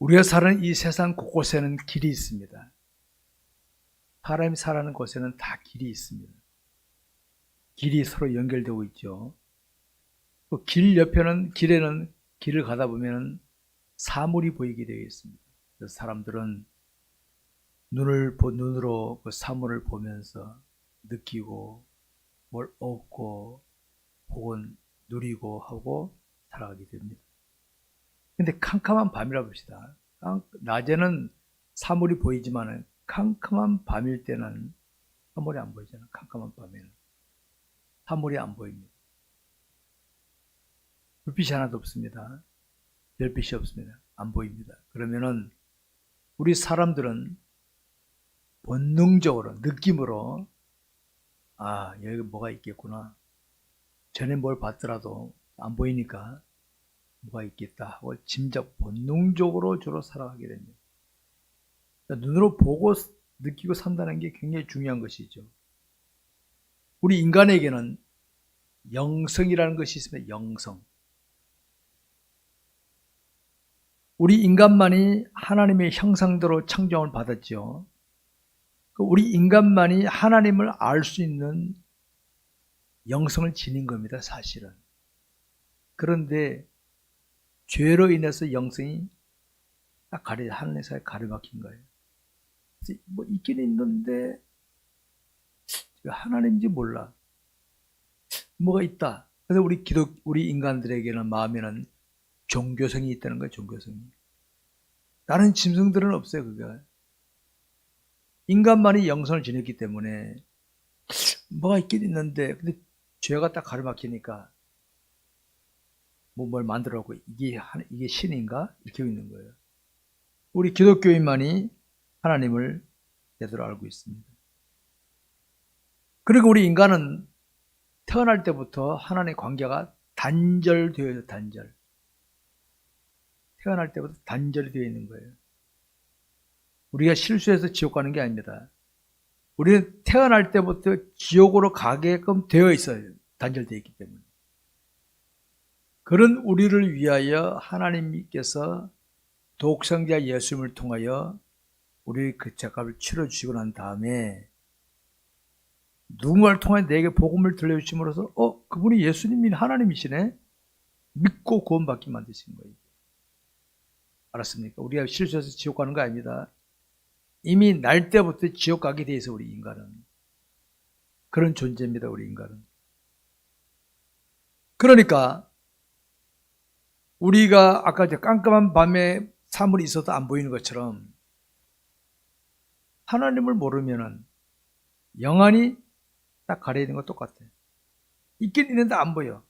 우리가 사는 이 세상 곳곳에는 길이 있습니다. 사람이 살아가는 곳에는 다 길이 있습니다. 길이 서로 연결되고 있죠. 길 옆에는, 길을 가다 보면 사물이 보이게 되어 있습니다. 그래서 사람들은 눈으로 그 사물을 보면서 느끼고 뭘 얻고 혹은 누리고 하고 살아가게 됩니다. 근데 캄캄한 밤이라 봅시다. 낮에는 사물이 보이지만 캄캄한 밤일 때는 사물이 안 보이잖아요. 캄캄한 밤에는 사물이 안 보입니다. 불빛이 하나도 없습니다. 별빛이 없습니다. 안 보입니다. 그러면은 우리 사람들은 본능적으로, 느낌으로 여기 뭐가 있겠구나. 전에 뭘 봤더라도 안 보이니까 뭐가 있겠다 하고 짐작, 본능적으로 주로 살아가게 됩니다. 그러니까 눈으로 보고 느끼고 산다는 게 굉장히 중요한 것이죠. 우리 인간에게는 영성이라는 것이 있습니다. 영성. 우리 인간만이 하나님의 형상대로 창조을 받았죠. 우리 인간만이 하나님을 알 수 있는 영성을 지닌 겁니다, 사실은. 그런데 죄로 인해서 영성이 딱 하나님 사이에 가려막힌 거예요. 뭐 있긴 있는데 하나님인지 몰라. 뭐가 있다. 그래서 우리 인간들에게는 마음에는 종교성이 있다는 거예요, 종교성이. 다른 짐승들은 없어요, 그게. 인간만이 영성을 지녔기 때문에 뭐가 있긴 있는데, 근데 죄가 딱 가로막히니까 뭘 만들어갖고 이게 신인가? 이렇게 있는 거예요. 우리 기독교인만이 하나님을 제대로 알고 있습니다. 그리고 우리 인간은 태어날 때부터 하나님의 관계가 단절되어 있어요, 단절. 태어날 때부터 단절이 되어 있는 거예요. 우리가 실수해서 지옥 가는 게 아닙니다. 우리는 태어날 때부터 지옥으로 가게끔 되어 있어요. 단절되어 있기 때문에. 그런 우리를 위하여 하나님께서 독생자 예수님을 통하여 우리의 그 죄값을 치러주시고 난 다음에 누군가를 통해 내게 복음을 들려주심으로써 그분이 예수님이 하나님이시네? 믿고 구원받게 만드신 거예요. 알았습니까? 우리가 실수해서 지옥 가는 거 아닙니다. 이미 날 때부터 지옥 가게 돼 있어, 우리 인간은. 그런 존재입니다, 우리 인간은. 그러니까 우리가 아까 깜깜한 밤에 사물이 있어도 안 보이는 것처럼 하나님을 모르면은 영안이 딱 가려야 되는 거 똑같아요. 있긴 있는데 안 보여.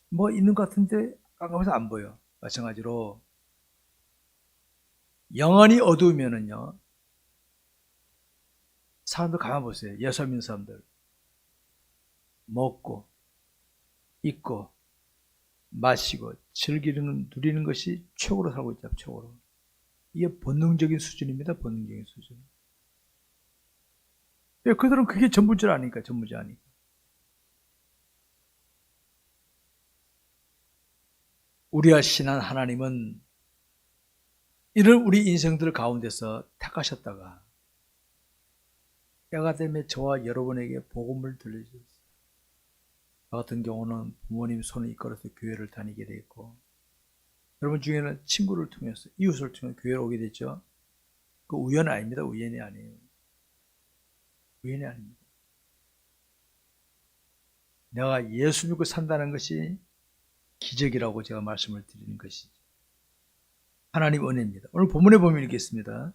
뭐 있는 것 같은데 깜깜해서 안 보여. 마찬가지로 영안이 어두우면은요, 사람들 가만 보세요. 예수 믿는 사람들 먹고 입고 마시고 즐기는 누리는 것이 최고로 살고 있죠. 최고로. 이게 본능적인 수준입니다. 본능적인 수준. 그들은 그게 전부인 줄 아니까. 전부지 아니까. 우리가 신한 하나님은 이런 우리 인생들 가운데서 택하셨다가 때가 되면 저와 여러분에게 복음을 들려주셨어요. 저 같은 경우는 부모님 손을 이끌어서 교회를 다니게 됐고, 여러분 중에는 친구를 통해서, 이웃을 통해 교회로 오게 됐죠. 그 우연 아닙니다. 우연이 아니에요. 우연이 아닙니다. 내가 예수 믿고 산다는 것이 기적이라고 제가 말씀을 드리는 것이죠. 하나님 은혜입니다. 오늘 본문에 보면 읽겠습니다.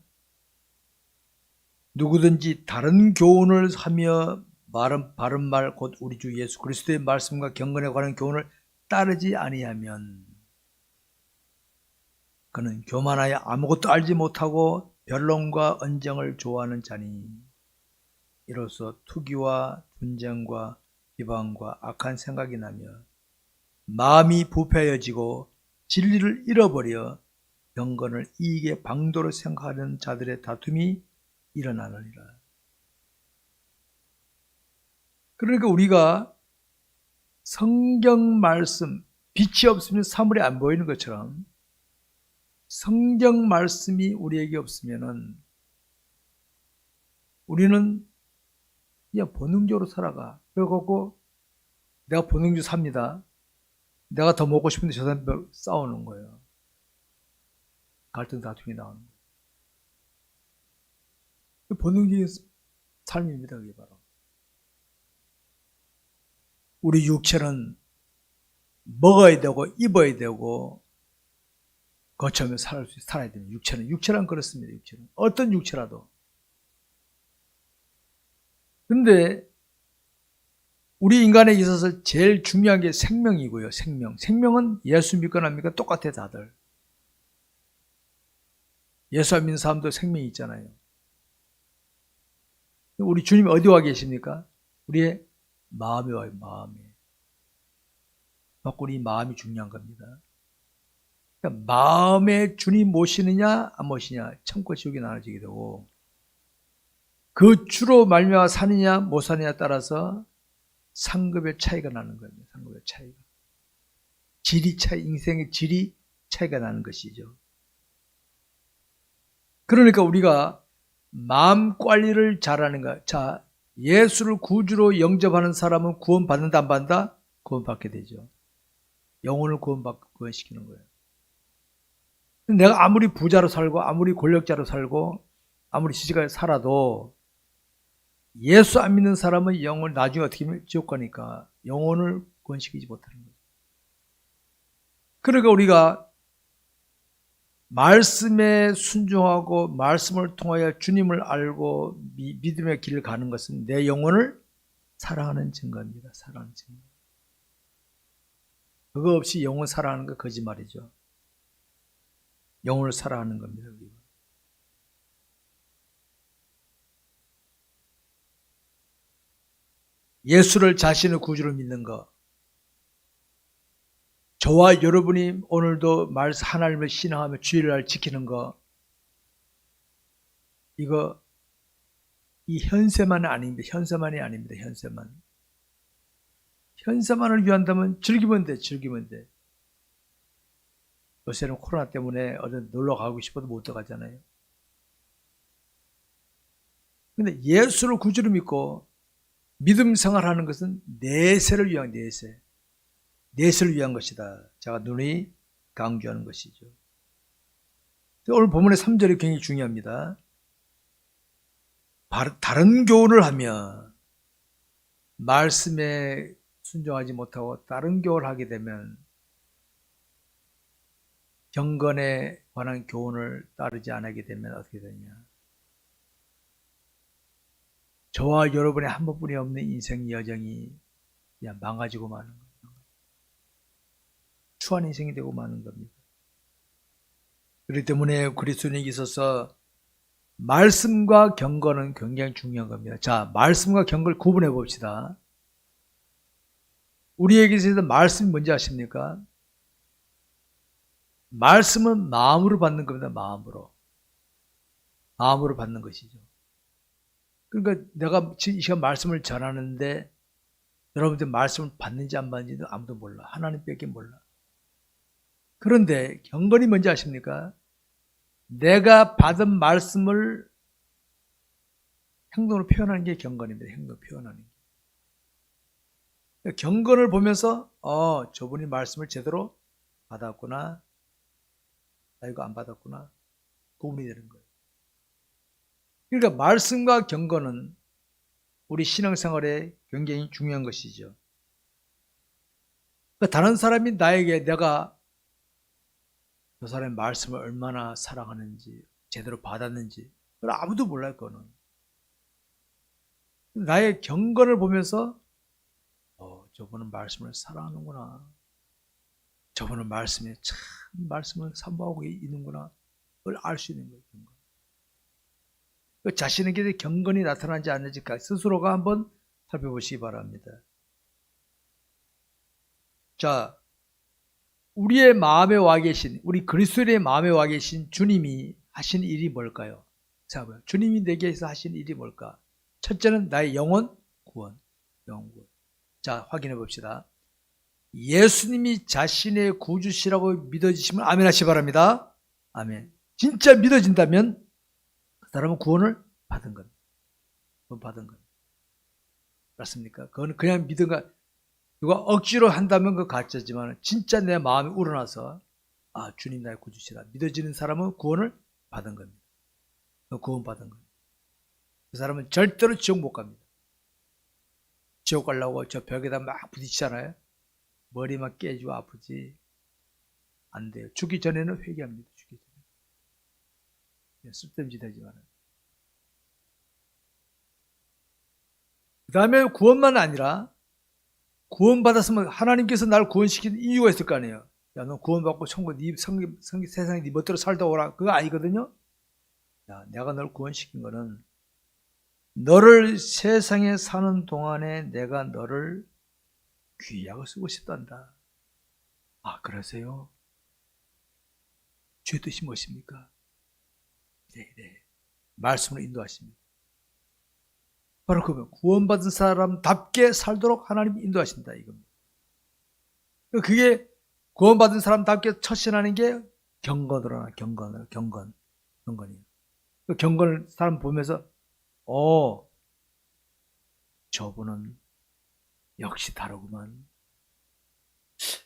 누구든지 다른 교훈을 하며 바른 말 곧 우리 주 예수 그리스도의 말씀과 경건에 관한 교훈을 따르지 아니하면 그는 교만하여 아무것도 알지 못하고 변론과 언쟁을 좋아하는 자니 이로써 투기와 분쟁과 비방과 악한 생각이 나며 마음이 부패해지고 진리를 잃어버려 경건을 이익의 방도로 생각하는 자들의 다툼이 일어나느니라. 그러니까 우리가 성경 말씀, 빛이 없으면 사물이 안 보이는 것처럼 성경 말씀이 우리에게 없으면은 우리는 그냥 본능적으로 살아가. 그래갖고 내가 본능적으로 삽니다. 내가 더 먹고 싶은데 저 사람 싸우는 거예요. 갈등 다툼이 나오는 거예요. 본능적인 삶입니다. 그게 바로. 우리 육체는 먹어야 되고 입어야 되고 거쳐면 살아야 됩니다. 육체는 그렇습니다. 육체는 어떤 육체라도. 근데 우리 인간에 있어서 제일 중요한 게 생명이고요. 생명은 예수 믿거나 안 믿거나 똑같아 다들. 예수 안 믿는 사람도 생명이 있잖아요. 우리 주님 어디 와 계십니까? 우리의 마음에 와요. 마음에. 우리 마음이 중요한 겁니다. 그러니까 마음에 주님 모시느냐 안 모시느냐 천국 지옥이 나눠지게 되고 그 주로 말미암아 사느냐 못 사느냐에 따라서 상급의 차이가 나는 겁니다. 상급의 차이가. 질이 차이, 인생의 질이 차이가 나는 것이죠. 그러니까 우리가 마음 관리를 잘하는 것. 자, 예수를 구주로 영접하는 사람은 구원받는다 안 받는다? 구원받게 되죠. 영혼을 구원시키는 거예요. 내가 아무리 부자로 살고 아무리 권력자로 살고 아무리 지식가에 살아도 예수 안 믿는 사람은 영혼을 나중에 어떻게 하면 지옥 가니까 영혼을 구원시키지 못하는 거예요. 그러니까 우리가 말씀에 순종하고 말씀을 통하여 주님을 알고 믿음의 길을 가는 것은 내 영혼을 사랑하는 증거입니다. 사랑하는 증거. 그거 없이 영혼 사랑하는 거 거짓말이죠. 영혼을 사랑하는 겁니다. 우리가. 예수를 자신의 구주로 믿는 것. 저와 여러분이 오늘도 하나님을 신앙하며 주일날 지키는 것. 이거 이 현세만이 아닙니다. 현세만이 아닙니다. 현세만. 현세만을 위한다면 즐기면 돼. 즐기면 돼. 요새는 코로나 때문에 어디 놀러 가고 싶어도 못 들어가잖아요. 근데 예수를 구주로 믿고 믿음 생활하는 것은 내세를 위한 내세를 위한 것이다. 제가 누누이 강조하는 것이죠. 오늘 본문의 3절이 굉장히 중요합니다. 다른 교훈을 하면 말씀에 순종하지 못하고 다른 교훈을 하게 되면 경건에 관한 교훈을 따르지 않게 되면 어떻게 되냐. 저와 여러분의 한 번뿐이 없는 인생 여정이 그냥 망가지고 마는 겁니다. 추한 인생이 되고 마는 겁니다. 그렇기 때문에 그리스도인에게 있어서 말씀과 경건은 굉장히 중요한 겁니다. 자, 말씀과 경건을 구분해 봅시다. 우리에게 있어서 말씀이 뭔지 아십니까? 말씀은 마음으로 받는 겁니다. 마음으로 받는 것이죠. 그러니까 내가 이 시간 말씀을 전하는데 여러분들 말씀을 받는지 안 받는지도 아무도 몰라. 하나님밖에 몰라. 그런데 경건이 뭔지 아십니까? 내가 받은 말씀을 행동으로 표현하는 게 경건입니다. 행동으로 표현하는 게. 경건을 보면서 저분이 말씀을 제대로 받았구나. 나 이거 안 받았구나. 구분이 되는 거예요. 그러니까 말씀과 경건은 우리 신앙생활에 굉장히 중요한 것이죠. 그러니까 다른 사람이 나에게 내가 저 사람의 말씀을 얼마나 사랑하는지 제대로 받았는지 그걸 아무도 몰라요. 그거는. 나의 경건을 보면서 저분은 말씀을 사랑하는구나. 저분은 말씀에 참 말씀을 사모하고 있는구나. 그걸 알 수 있는 거예요. 자신에게 경건이 나타나지 않는지 스스로가 한번 살펴보시기 바랍니다. 자, 우리의 마음에 와 계신, 우리 그리스도의 마음에 와 계신 주님이 하신 일이 뭘까요? 자, 주님이 내게서 하신 일이 뭘까? 첫째는 나의 영혼 구원. 자, 확인해 봅시다. 예수님이 자신의 구주시라고 믿어지시면 아멘 하시기 바랍니다. 아멘. 진짜 믿어진다면 그 사람은 구원을 받은 겁니다. 구원 받은 겁니다. 맞습니까? 그건 그냥 믿음과 누가 억지로 한다면 그 가짜지만 진짜 내 마음이 우러나서 아, 주님 나의 구주시라 믿어지는 사람은 구원을 받은 겁니다. 구원 받은 겁니다. 그 사람은 절대로 지옥 못 갑니다. 지옥 가려고 저 벽에다 막 부딪히잖아요. 머리만 깨지고 아프지 안 돼요. 죽기 전에는 회개합니다. 죽기 전에. 쓸데없는 짓 하지 말아요. 그 다음에 구원만 아니라 구원받았으면 하나님께서 날 구원시키는 이유가 있을 거 아니에요. 야, 너 구원받고 천국, 세상에 네 멋대로 살다 오라. 그거 아니거든요. 야, 내가 널 구원시킨 거는 너를 세상에 사는 동안에 내가 너를 귀하게 쓰고 싶단다. 아, 그러세요? 주의 뜻이 무엇입니까? 네. 말씀으로 인도하십니다. 바로 그러면 구원받은 사람답게 살도록 하나님이 인도하신다 이겁니다. 그게 구원받은 사람답게 처신하는 게 경건이에요. 그 경건을 사람 보면서 저분은 역시 다르구만.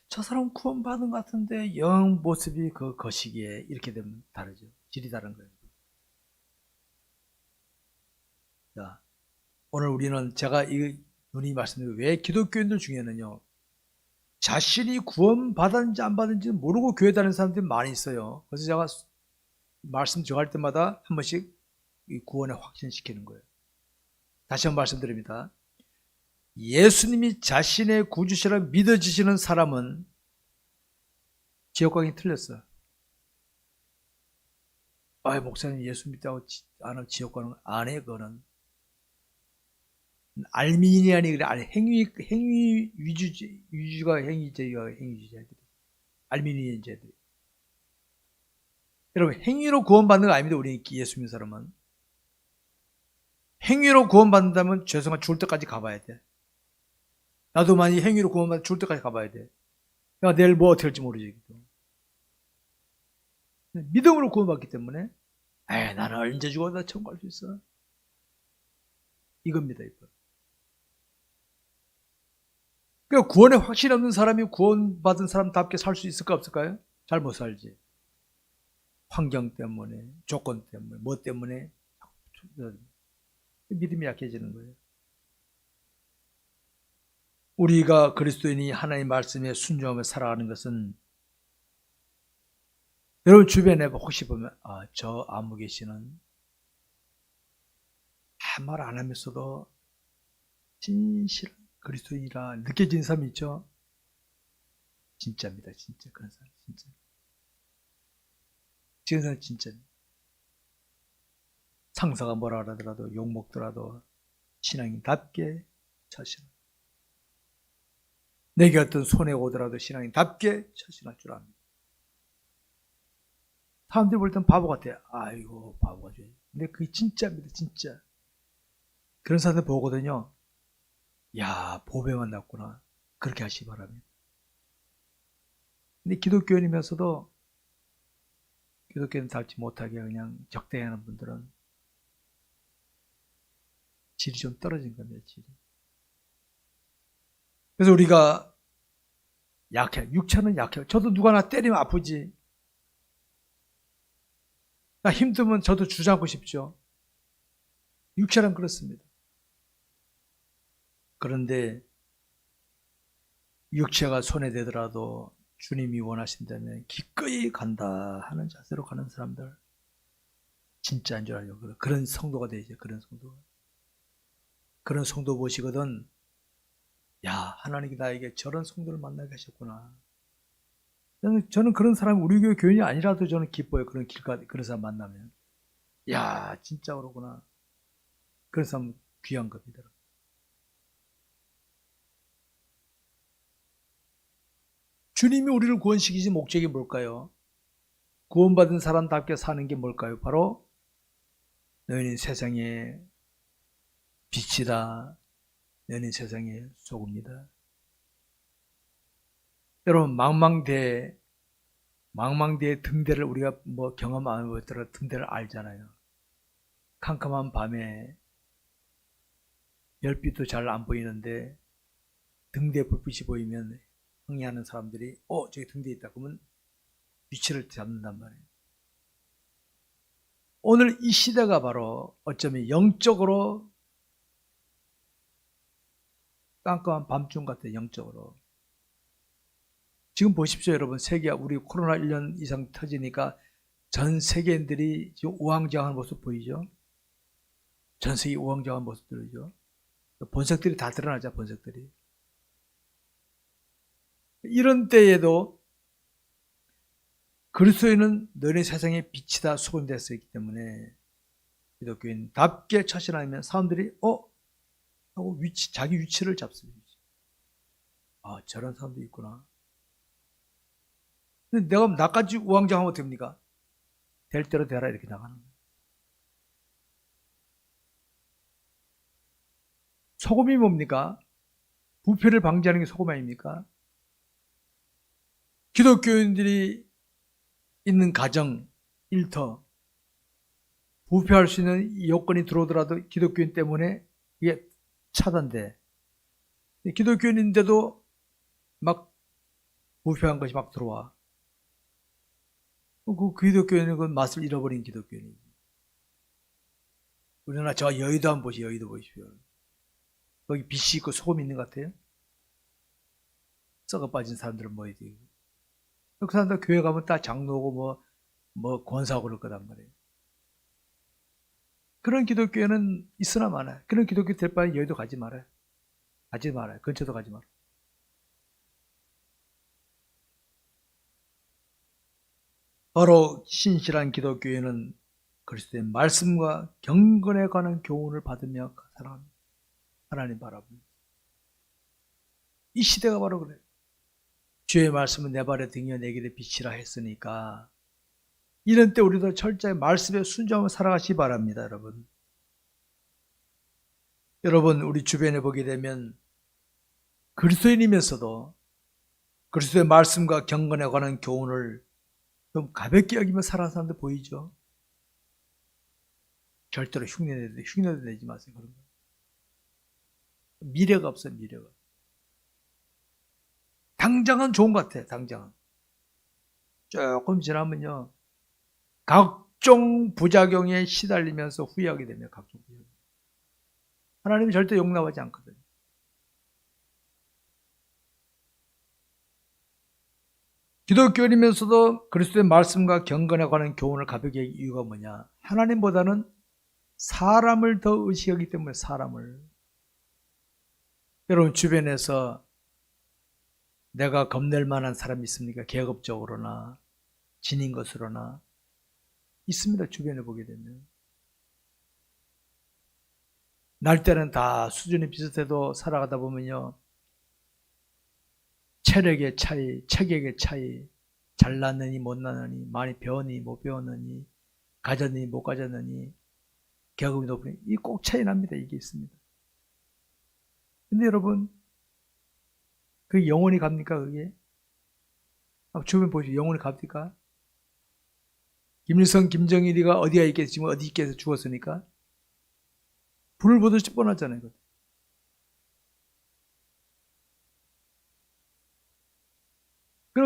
저 사람 구원받은 것 같은데 영 모습이 그 거시기에 이렇게 되면 다르죠. 질이 다른 거예요. 자, 오늘 우리는 제가 누님 말씀드린 왜 기독교인들 중에는요 자신이 구원받았는지 안 받았는지 모르고 교회 다니는 사람들이 많이 있어요. 그래서 제가 말씀 정할 때마다 한 번씩 이 구원에 확신시키는 거예요. 다시 한번 말씀드립니다. 예수님이 자신의 구주시라 믿어지시는 사람은 지옥 가기 틀렸어요. 아, 목사님 예수 믿다고 안 하면 지옥 가는 거 안 해. 그거는 알미니안이 그래. 행위 위주가 행위주의자들이 알미니안제들이. 여러분 행위로 구원받는 거 아닙니다. 우리 예수 믿는 사람은 행위로 구원받는다면 죄송한 죽을 때까지 가봐야 돼. 나도 만약 행위로 구원받는 죽을 때까지 가봐야 돼. 내가 내일 뭐 어떻게 할지 모르지. 믿음으로 구원받기 때문에 나는 언제 죽어도 천국 갈 수 있어. 이겁니다. 이거. 그러니까 구원에 확신 없는 사람이 구원받은 사람답게 살 수 있을까 없을까요? 잘 못 살지. 환경 때문에, 조건 때문에, 뭐 때문에 믿음이 약해지는 거예요. 우리가 그리스도인이 하나님의 말씀에 순종하며 살아가는 것은 여러분 주변에 혹시 보면 저 안목의 씨는 아무 말 안 하면서도 진실한 그리스도인이라 느껴지는 사람이 있죠. 진짜입니다. 진짜 그런 사람 진짜. 그런 사람 진짜. 상사가 뭐라 하더라도 욕먹더라도 신앙인답게 처신할. 내게 어떤 손해가 오더라도 신앙인답게 처신할 줄 압니다. 사람들이 볼 땐 바보 같아요. 아이고 바보가. 근데 그게 진짜입니다. 진짜. 그런 사람들 보거든요. 야, 보배만 났구나. 그렇게 하시기 바랍니다. 근데 기독교인이면서도 기독교인 닮지 못하게 그냥 적대하는 분들은 질이 좀 떨어진 겁니다. 질이. 그래서 우리가 약해. 육체는 약해요. 저도 누가 나 때리면 아프지. 나 힘들면 저도 주저앉고 싶죠. 육체는 그렇습니다. 그런데 육체가 손해되더라도 주님이 원하신다면 기꺼이 간다 하는 자세로 가는 사람들 진짜인 줄 알죠. 그런 성도가 되죠. 그런 성도가. 그런 성도 보시거든. 야, 하나님이 나에게 저런 성도를 만나게 하셨구나. 저는 그런 사람이 우리 교회 교인이 아니라도 저는 기뻐요. 그런 길가 그런 사람 만나면. 야, 진짜 그러구나. 그런 사람 귀한 겁니다. 주님이 우리를 구원시키신 목적이 뭘까요? 구원받은 사람답게 사는 게 뭘까요? 바로 너희는 세상의 빛이다. 너희는 세상의 소금이다. 여러분 망망대해 망망대해 등대를 우리가 뭐 경험 안 해보더라도 등대를 알잖아요. 캄캄한 밤에 별빛도 잘 안 보이는데 등대 불빛이 보이면 항해하는 사람들이 저기 등대 있다 그러면 위치를 잡는단 말이에요. 오늘 이 시대가 바로 어쩌면 영적으로 깜깜한 밤중 같아요. 영적으로. 지금 보십시오 여러분. 세계 우리 코로나 1년 이상 터지니까 전 세계인들이 지금 우왕좌왕한 모습 보이죠. 전 세계 우왕좌왕한 모습들이죠. 본색들이 다 드러나죠. 본색들이. 이런 때에도 그리스도인은 너네 세상의 빛이다 소금이 되어 있기 때문에 기독교인답게 처신하면 사람들이 하고 자기 위치를 잡습니다. 저런 사람도 있구나. 근데 내가 나까지 우왕좌왕하면 됩니까? 될 대로 되라 이렇게 나가는 거예요. 소금이 뭡니까? 부패를 방지하는 게 소금 아닙니까? 기독교인들이 있는 가정, 일터, 부패할 수 있는 요건이 들어오더라도 기독교인 때문에 이게 차단돼. 기독교인인데도 막 부패한 것이 막 들어와. 그 기독교인은 그 맛을 잃어버린 기독교인이지. 우리나라 저 여의도 한번 보시죠. 여의도 보십시오. 거기 빛이 있고 소금이 있는 것 같아요? 썩어 빠진 사람들은 뭐이지? 그 사람들 교회 가면 다 장로고 뭐 권사하고 그럴 거단 말이에요. 그런 기독교회는 있으나 마나요. 그런 기독교 될 바에 여의도 가지 말아요. 가지 말아요. 근처도 가지 말아요. 바로 신실한 기독교회는 그리스도의 말씀과 경건에 관한 교훈을 받으며 살아갑니다. 하나님 바라봅니다. 이 시대가 바로 그래요. 주의 말씀은 내 발의 등이여 내 길의 빛이라 했으니까 이런 때 우리도 철저히 말씀에 순종하며 살아가시기 바랍니다. 여러분 우리 주변에 보게 되면 그리스도인이면서도 그리스도의 말씀과 경건에 관한 교훈을 좀 가볍게 여기며 살아가는 사람들 보이죠? 절대로 흉내도 내지 마세요. 그런 거. 미래가 없어요. 미래가. 당장은 좋은 것 같아요. 당장은. 조금 지나면요. 각종 부작용에 시달리면서 후회하게 됩니다. 각종 부작용. 하나님이 절대 용납하지 않거든요. 기독교인이면서도 그리스도의 말씀과 경건에 관한 교훈을 가볍게 하기 이유가 뭐냐? 하나님보다는 사람을 더 의식하기 때문에 사람을. 여러분 주변에서 내가 겁낼 만한 사람이 있습니까? 계급적으로나 지닌 것으로나 있습니다. 주변에 보게 되면. 날 때는 다 수준이 비슷해도 살아가다 보면요. 체력의 차이, 체격의 차이, 잘났느니 못났느니, 많이 배웠니 못 배웠느니, 가졌느니 못 가졌느니, 계급이 높으니 이 꼭 차이 납니다. 이게 있습니다. 근데 여러분 그게 영원히 갑니까? 그게? 주변 보시죠. 영원히 갑니까? 김일성, 김정일이가 어디가 있겠지, 지금 어디 있겠어 죽었으니까? 불을 보듯이 뻔하잖아요.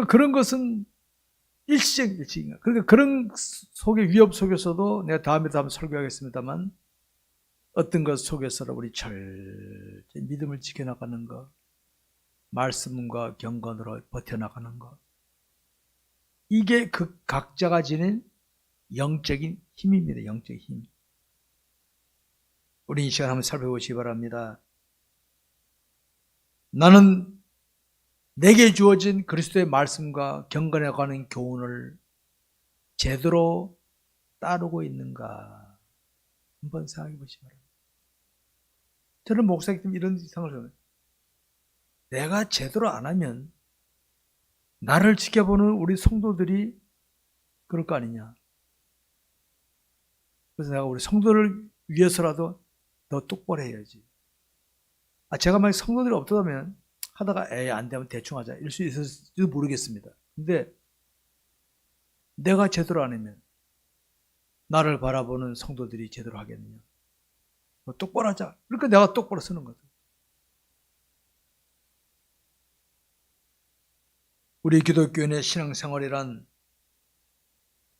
그런 것은 일시적인가. 그러니까 그런 속의 위협 속에서도 내가 다음에도 한번 설교하겠습니다만 어떤 것 속에서도 우리 철저히 믿음을 지켜나가는 것, 말씀과 경건으로 버텨나가는 것. 이게 그 각자가 지닌 영적인 힘입니다. 영적인 힘. 우리 이 시간 한번 살펴보시기 바랍니다. 나는 내게 주어진 그리스도의 말씀과 경건에 관한 교훈을 제대로 따르고 있는가 한번 생각해 보시기 바랍니다. 저는 목사이기 때문에 이런 이상을 해요. 내가 제대로 안 하면 나를 지켜보는 우리 성도들이 그럴 거 아니냐. 그래서 내가 우리 성도를 위해서라도 더 똑바로 해야지. 제가 만약 성도들이 없다면 하다가 안 되면 대충 하자 이럴 수 있을지도 모르겠습니다. 근데 내가 제대로 안 하면 나를 바라보는 성도들이 제대로 하겠느냐. 뭐 똑바로 하자. 그러니까 내가 똑바로 쓰는 거다. 우리 기독교인의 신앙생활이란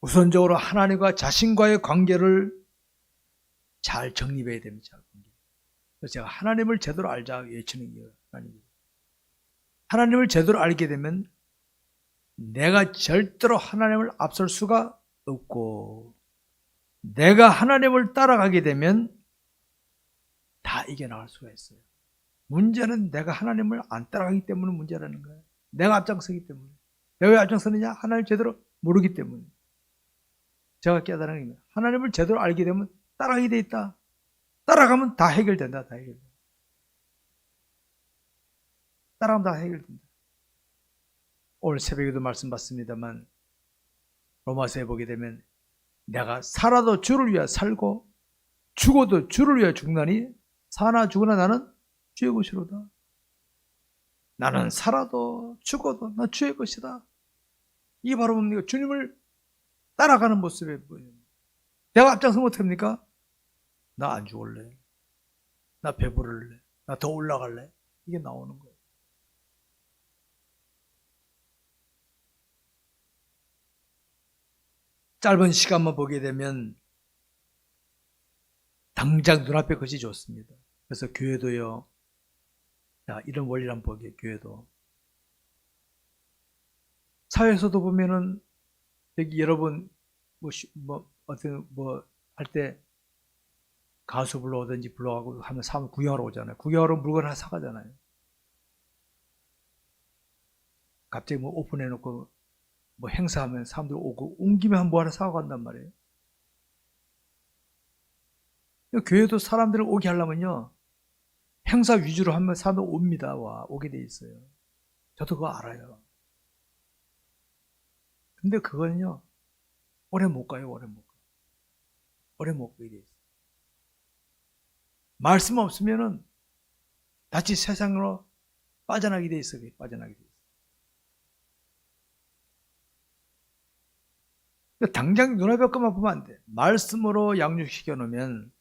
우선적으로 하나님과 자신과의 관계를 잘 정립해야 됩니다. 그래서 제가 하나님을 제대로 알자 외치는 거예요. 하나님을 제대로 알게 되면 내가 절대로 하나님을 앞설 수가 없고, 내가 하나님을 따라가게 되면 다 이겨나갈 수가 있어요. 문제는 내가 하나님을 안 따라가기 때문에 문제라는 거예요. 내가 앞장서기 때문에. 내가 왜 앞장서느냐? 하나님을 제대로 모르기 때문에. 제가 깨달은 겁니다. 하나님을 제대로 알게 되면 따라가게 돼 있다. 따라가면 다 해결된다. 다 해결된다. 따라가면 다 해결된다. 오늘 새벽에도 말씀 받습니다만 로마서에 보게 되면 내가 살아도 주를 위하여 살고 죽어도 주를 위하여 죽나니 사나 죽으나 나는 주의 것이로다. 나는 살아도 죽어도 나 주의 것이다. 이게 바로 뭡니까? 주님을 따라가는 모습에 보여요. 내가 앞장서 못합니까? 나 안 죽을래. 나 배부를래. 나 더 올라갈래. 이게 나오는 거예요. 짧은 시간만 보게 되면 당장 눈앞에 것이 좋습니다. 그래서 교회도요. 자, 이런 원리를 한번 보게, 교회도. 사회에서도 보면은 여기 여러분 할 때 가수 불러오든지 불러가고 하면 사람 구경하러 오잖아요. 구경하러 물건 하나 사가잖아요. 갑자기 뭐 오픈해놓고 뭐 행사하면 사람들 오고 온 김에 한 뭐 하나 사고 간단 말이에요. 교회도 사람들을 오게 하려면요. 행사 위주로 하면 사람들 옵니다. 오게 돼 있어요. 저도 그거 알아요. 근데 그거는요. 오래 못 가요. 오래 못 가요. 오래 못 가게 돼 있어요. 말씀 없으면은 다시 세상으로 빠져나게 돼 있어요. 빠져나게 돼 있어요. 당장 눈앞에 것만 보면 안 돼. 말씀으로 양육시켜 놓으면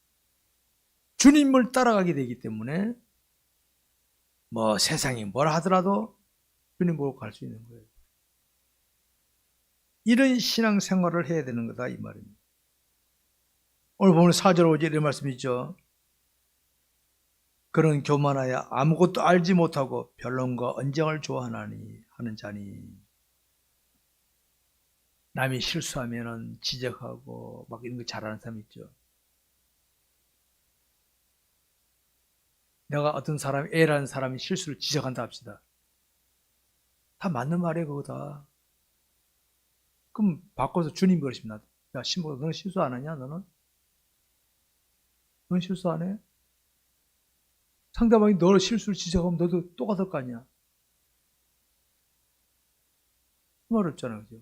주님을 따라가게 되기 때문에 뭐 세상이 뭐라 하더라도 주님 보고 갈 수 있는 거예요. 이런 신앙생활을 해야 되는 거다 이 말입니다. 오늘 보면 4절 5절 이런 말씀이 있죠. 그런 교만하여 아무것도 알지 못하고 변론과 언쟁을 좋아하나니 하는 자니. 남이 실수하면 지적하고 막 이런 거 잘하는 사람 있죠. 내가 어떤 사람, A라는 사람이 실수를 지적한다 합시다. 다 맞는 말이에요, 그거 다. 그럼 바꿔서 주님 그러십니다. 야, 신부가 너는 실수 안 하냐, 너는? 너는 실수 안 해? 상대방이 너를 실수를 지적하면 너도 똑같을 거 아니야. 그 말 없잖아요, 그죠?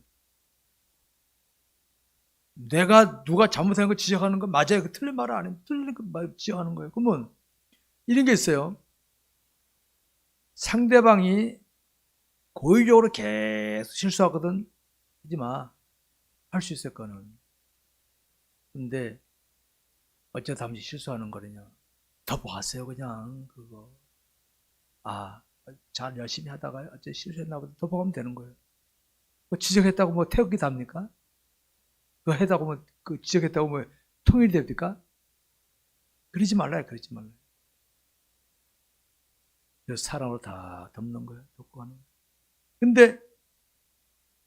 내가 누가 잘못한 거 지적하는 건 맞아요. 그 틀린 말을 안 해. 틀린 거 지적하는 거예요. 그러면 이런 게 있어요. 상대방이 고의적으로 계속 실수하거든. 하지 마. 할 수 있을 거는. 근데 어쩌다 잠시 실수하는 거냐. 더 봐세요 그냥 그거. 아, 잘 열심히 하다가 어째 실수했나 보다. 더 보면 되는 거예요. 뭐 지적했다고 뭐 태극기 답니까? 그거 했다고 뭐 그 지적했다고 뭐 통일이 됩니까? 그러지 말라요. 그러지 말라요. 그래서 사랑으로 다 덮는 거예요. 덮고 하는 거예요. 근데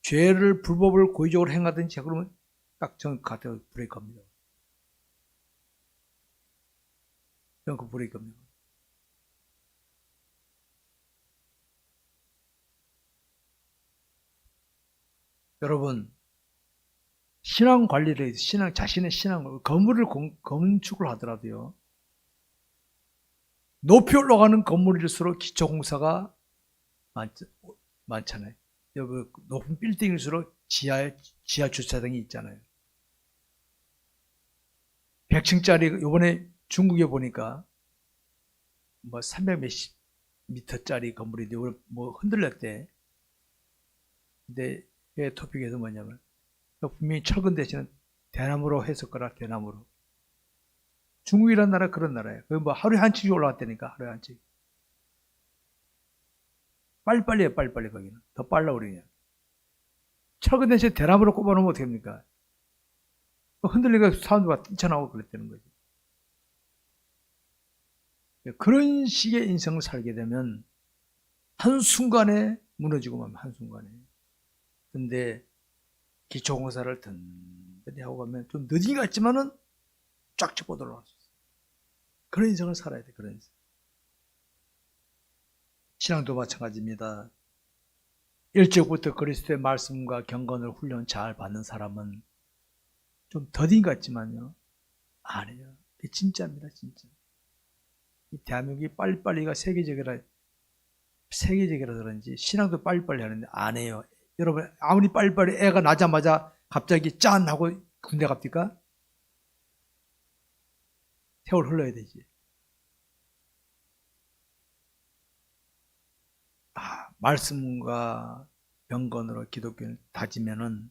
죄를 불법을 고의적으로 행하든지 그러면 딱 전 같아요. 브레이크합니다. 저는 그 브레이크합니다. 여러분 신앙 관리를 자신의 신앙을 건물을 건축을 하더라도요. 높이 올라가는 건물일수록 기초공사가 많잖아요. 여기 높은 빌딩일수록 지하 주차장이 있잖아요. 100층짜리 이번에 중국에 보니까 뭐 300 몇십 미터짜리 건물인데 뭐 흔들렸대. 근데 왜 토픽에서 뭐냐면 분명히 철근 대신에 대나무로 해석거라. 대나무로. 중국이란 나라 그런 나라예요. 그 뭐 하루에 한 층이 올라갔다니까. 하루에 한 층. 빨리빨리 해요. 빨리빨리 거기는. 더 빨라 우리는. 철근 대신에 대나무로 꼽아놓으면 어떻게 합니까? 흔들리니까 사람들과 뛰쳐나오고 그랬다는 거죠. 그런 식의 인생을 살게 되면 한순간에 무너지고 만 한순간에. 근데 기초공사를 든든히 하고 가면 좀 늦은 것 같지만은 쫙 짚고 올라갈 수 있어요. 그런 인생을 살아야 돼. 그런 인생. 신앙도 마찬가지입니다. 일찍부터 그리스도의 말씀과 경건을 훈련 잘 받는 사람은 좀 더딘 것 같지만요. 아니에요. 그게 진짜입니다. 진짜. 이 대한민국이 빨리빨리가 세계적이라 그런지 신앙도 빨리빨리 하는데 안 해요. 여러분 아무리 빨리빨리 애가 나자마자 갑자기 짠 하고 군대 갑니까? 세월 흘러야 되지. 말씀과 경건으로 기독교를 다지면은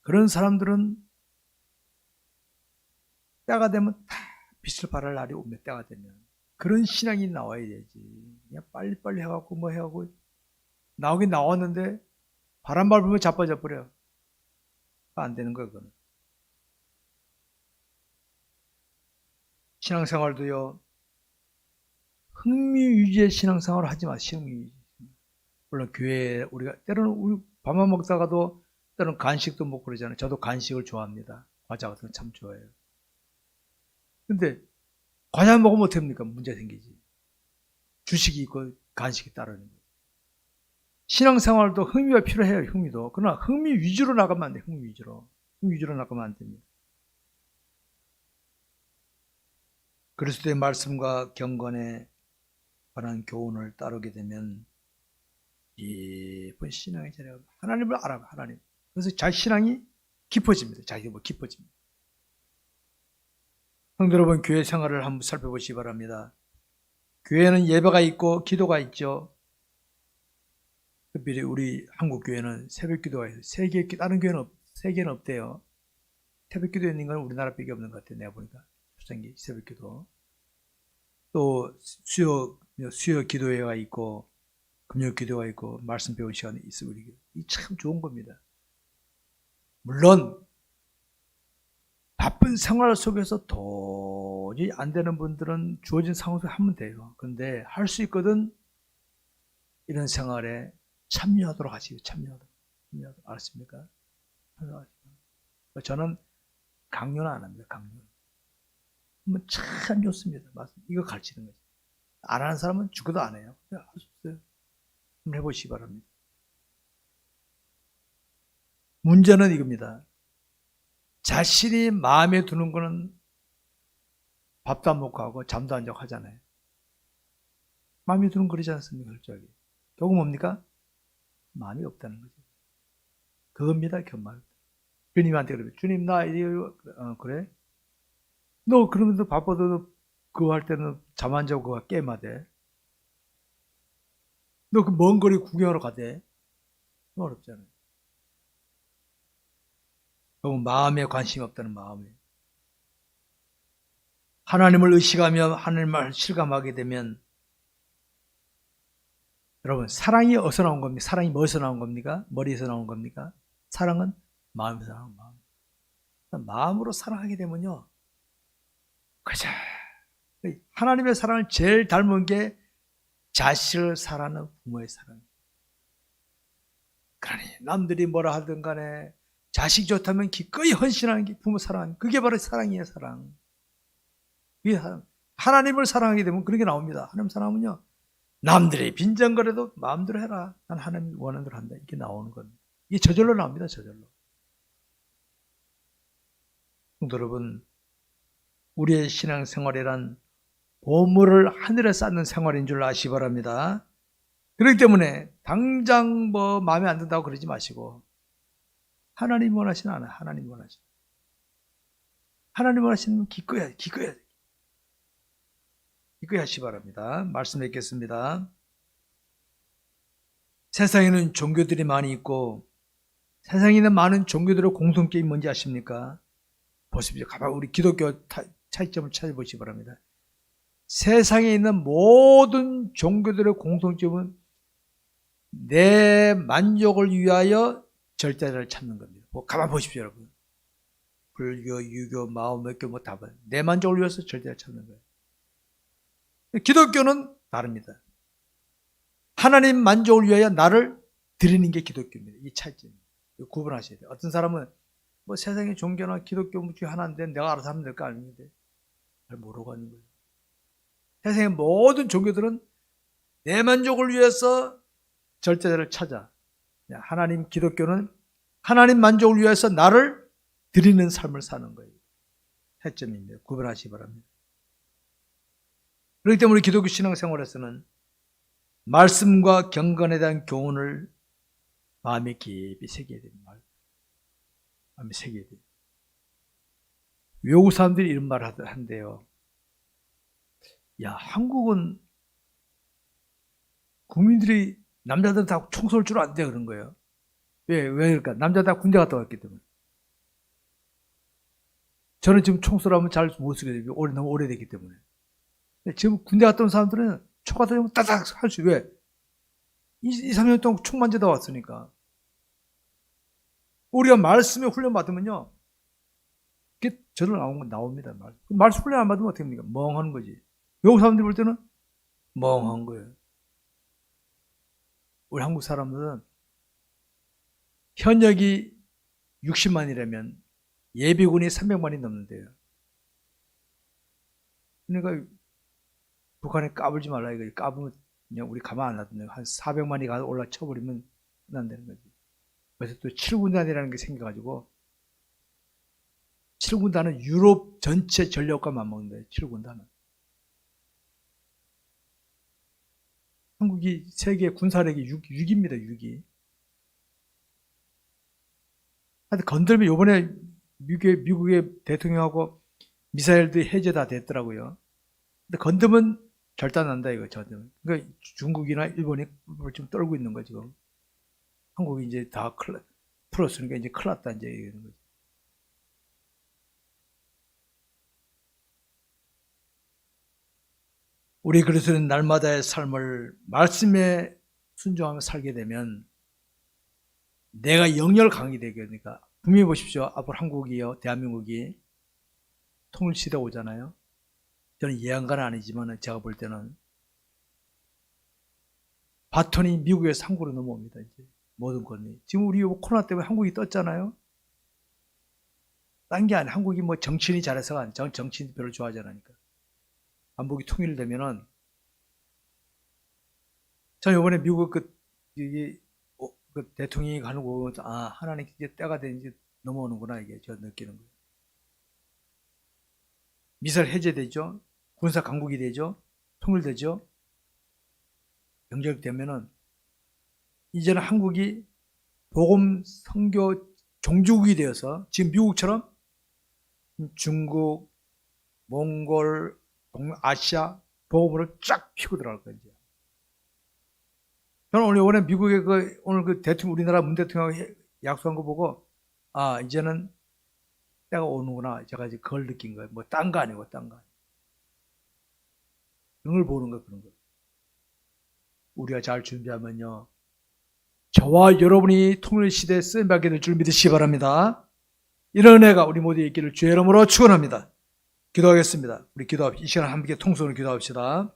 그런 사람들은 때가 되면 다 빛을 발할 날이 오면 때가 되면 그런 신앙이 나와야 되지. 그냥 빨리빨리 해갖고 뭐 해갖고 나오긴 나왔는데 바람 밟으면 자빠져 버려. 안 되는 거야 그거는. 신앙생활도요. 흥미위주의 신앙생활을 하지 마세요. 흥미위주. 물론 교회에 우리가 때로는 우리 밥만 먹다가도 때로는 간식도 먹고 그러잖아요. 저도 간식을 좋아합니다. 과자 같은 거 참 좋아해요. 근데 과자 먹으면 어떻게 합니까? 문제 생기지. 주식이 있고 간식이 따르는 거예요. 신앙생활도 흥미가 필요해요. 흥미도. 그러나 흥미 위주로 나가면 안 돼요. 흥미 위주로. 흥미 위주로 나가면 안 됩니다. 그리스도의 말씀과 경건에 관한 교훈을 따르게 되면 예쁜 신앙의 자리가 하나님을 알아가. 하나님. 그래서 자기 신앙이 깊어집니다. 자기가 뭐 깊어집니다. 성도 여러분, 교회 생활을 한번 살펴보시기 바랍니다. 교회는 예배가 있고 기도가 있죠. 특별히 우리 한국 교회는 새벽 기도가 있어요. 다른 교회는 세계는 없대요. 새벽 기도 있는 건 우리나라밖에 없는 것 같아요. 내가 보니까 초창기 새벽 기도. 또 수요 기도회가 있고 금요 기도가 있고 말씀 배운 시간이 있어. 우리 이 참 좋은 겁니다. 물론 바쁜 생활 속에서 도저히 안 되는 분들은 주어진 상황에서 하면 돼요. 그런데 할 수 있거든. 이런 생활에 참여하도록 하시고 참여하도록. 알았습니까? 저는 강요는 안 합니다. 강요. 참 좋습니다. 맞습니다. 이거 가르치는 거죠. 안 하는 사람은 죽어도 안 해요. 할 수 없어요. 한번 해보시기 바랍니다. 문제는 이겁니다. 자신이 마음에 드는 거는 밥도 안 먹고 하고 잠도 안 자고 하잖아요. 마음에 드는 그러지 않습니까? 솔직하게. 결국 뭡니까? 마음이 없다는 거죠. 그겁니다. 견말. 주님한테 그래요. 주님 나 이거 그래? 너 그러면서 바빠도 그거 할 때는 잠 안 자고 그거 게임하대. 너 그 먼 거리 구경하러 가대. 어렵잖아요. 결국 마음에 관심이 없다는 마음에. 하나님을 의식하며 하나님을 실감하게 되면 여러분 사랑이 어디서 나온 겁니까? 사랑이 뭐에서 나온 겁니까? 머리에서 나온 겁니까? 사랑은 마음에서 나온 마음. 마음으로 사랑하게 되면요. 그죠. 하나님의 사랑을 제일 닮은 게 자식을 사랑하는 부모의 사랑. 그러니 남들이 뭐라 하든 간에 자식 좋다면 기꺼이 헌신하는 게 부모 사랑. 그게 바로 사랑이에요. 사랑. 그게 하나님을 사랑하게 되면 그런 게 나옵니다. 하나님 사랑하면요. 남들이 빈정거려도 마음대로 해라. 난 하나님 원하는 대로 한다. 이게 나오는 겁니다. 이게 저절로 나옵니다. 저절로. 여러분, 우리의 신앙생활이란 보물을 하늘에 쌓는 생활인 줄 아시기 바랍니다. 그렇기 때문에 당장 뭐 마음에 안 든다고 그러지 마시고 하나님 원하시는 않아요. 하나님 원하시는. 하나님 원하시는 기꺼이 하시기 바랍니다. 말씀 읽겠습니다. 세상에는 종교들이 많이 있고 세상에 있는 많은 종교들의 공통점이 뭔지 아십니까? 보십시오. 가만 우리 기독교 차이점을 찾아보시기 바랍니다. 세상에 있는 모든 종교들의 공통점은 내 만족을 위하여 절대자를 찾는 겁니다. 가만 보십시오, 여러분. 불교, 유교, 마오, 몇교 뭐 다 봐요. 내 만족을 위해서 절대자를 찾는 거예요. 기독교는 다릅니다. 하나님 만족을 위하여 나를 드리는 게 기독교입니다. 이 차이점입니다. 구분하셔야 돼요. 어떤 사람은 뭐 세상의 종교나 기독교 중에 하나인데 내가 알아서 하면 될 거 아닙니다. 잘 모르고 하는 거예요. 세상의 모든 종교들은 내 만족을 위해서 절대자를 찾아. 하나님 기독교는 하나님 만족을 위해서 나를 드리는 삶을 사는 거예요. 차이점입니다. 구분하시기 바랍니다. 그렇기 때문에 우리 기독교 신앙생활에서는 말씀과 경건에 대한 교훈을 마음에 깊이 새겨야 됩니다. 마음에 새겨야 돼요. 외국 사람들이 이런 말을 한대요. 야, 한국은 국민들이 남자들 다 총 쏠 줄 안돼 그런 거예요. 왜 그럴까? 남자 다 군대 갔다 왔기 때문에. 저는 지금 총 쏘라면 잘 못 쓰게 되고 너무 오래됐기 때문에. 지금 군대 갔다 온 사람들은 총 갖다 주면 따닥 할 수 왜? 2, 3년 동안 총 만지다 왔으니까. 우리가 말씀에 훈련 받으면요. 그게 저절로 나옵니다. 말씀 훈련 안 받으면 어떻게 합니까? 멍하는 거지. 외국 사람들이 볼 때는 멍한 거예요. 우리 한국 사람들은 현역이 60만이라면 예비군이 300만이 넘는데요. 그러니까 북한에 까불지 말라 이거. 까불면 그냥 우리 가만 안 놔둔다. 한 400만이 가서 올라 쳐버리면 끝난다는 거지. 그래서 또 7군단이라는 게 생겨가지고 7군단은 유럽 전체 전력과 맞먹는다. 7군단은. 한국이 세계 군사력이 6위입니다. 6위. 하여튼 건들면 요번에 미국의 대통령하고 미사일도 해제 다 됐더라고요. 근데 건드면 결단난다 이거 저는. 그러니까 중국이나 일본이 좀 떨고 있는 거 지금. 한국이 이제 다 풀었으니까 이제 큰일 났다 이제 이러는 거지. 우리 그리스도인 날마다의 삶을 말씀에 순종하며 살게 되면 내가 영열 강이 되게 되니까 분명히 보십시오. 앞으로 한국이요, 대한민국이 통일시대 오잖아요. 저는 예언가는 아니지만 제가 볼 때는 바톤이 미국에서 한국으로 넘어옵니다. 이제 모든 권리. 지금 우리 코로나 때문에 한국이 떴잖아요. 딴 게 아니야. 한국이 뭐 정치인이 잘해서가 아니야. 정치인 별로 좋아하지 않으니까. 한국이 통일되면은 저는 이번에 미국 그 대통령이 가는 거 보면서 하나님 이제 때가 되는지 넘어오는구나 이게 저 느끼는 거예요. 미사일 해제되죠. 군사 강국이 되죠. 통일되죠. 연결되면은 이제는 한국이 복음 선교 종주국이 되어서 지금 미국처럼 중국, 몽골, 동아시아 복음으로 쫙 피고 들어갈 거예요. 저는 오늘 이번에 미국의 오늘 그 대통령 우리나라 문 대통령이 약속한 거 보고 이제는 때가 오는구나. 제가 이제 그걸 느낀 거예요. 뭐 딴 거 아니고 딴 거. 그런 걸 보는 거 그런 거. 우리가 잘 준비하면요. 저와 여러분이 통일 시대에 쓰임받게 될 줄 믿으시기 바랍니다. 이런 은혜가 우리 모두의 있기를 주의 이름으로 축원합니다. 기도하겠습니다. 우리 기도합시다. 이 시간 함께 통성으로 기도합시다.